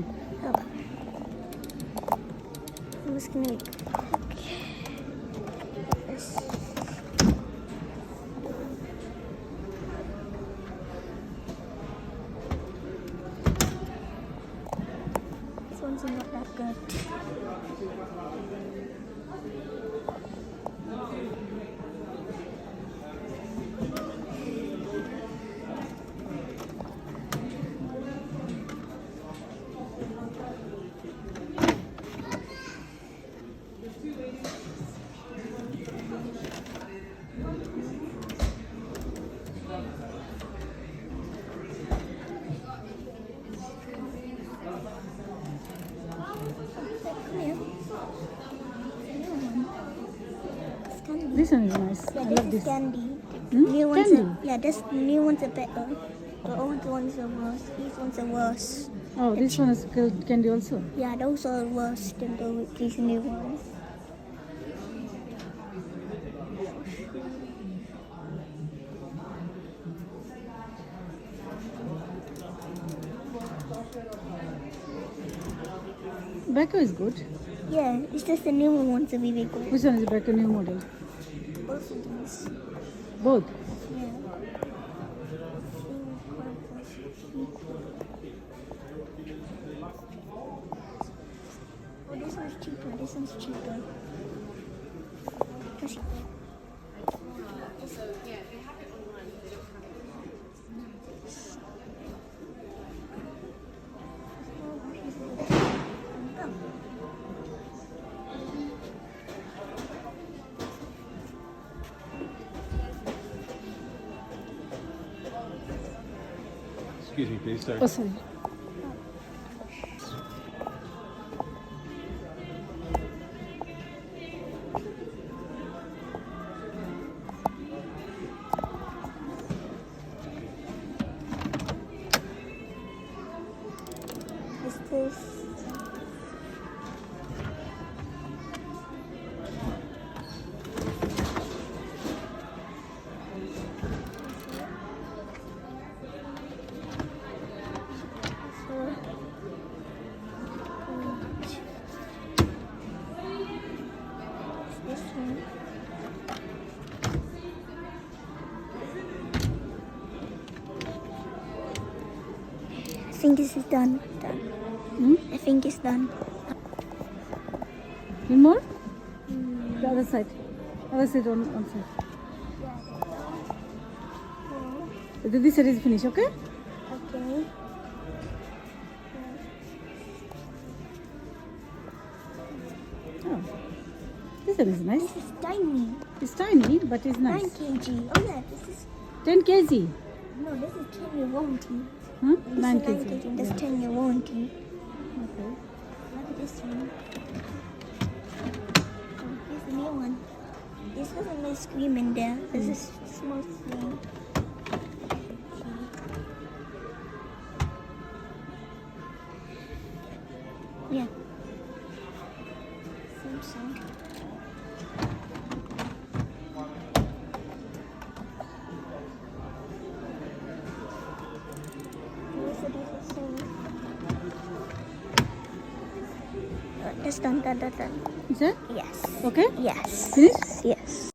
Come on. Oh. I'm just gonna. This. This one's not that good. Come here. It's candy. This one is nice. Yeah, I this love is this. candy. Hmm? New ones Candy. are, yeah, this new ones are better. The old ones are worse. These ones are worse. Oh, this one is candy also. Yeah, those are worse than these new ones. Bacco is good. Yeah, it's just the new ones are really good. Which one is Bacco new model? Both of these. Both. Yeah. Oh, this one's cheaper. This one's cheaper. Cause Excuse me, please, sir. Oh, sorry. is this? This one. I think this is done. Hmm? I think it's done. Need more? The other side. Other side on side. This side is finished, okay? Okay. Oh. This one is nice. This is tiny. It's tiny, but it's 9 nice. kg. Oh yeah, this is 10 kg. no. This is 10-year warranty. Huh? This 9 is 9 kg. kg. This Yeah. 10-year warranty. Okay. Look at this one. Oh, here's the new one. This doesn't no scream in there. This is small screen. Yeah. Samsung. Most of these are same. That's done. Is that Yes. okay? Yes. Finished? Yes.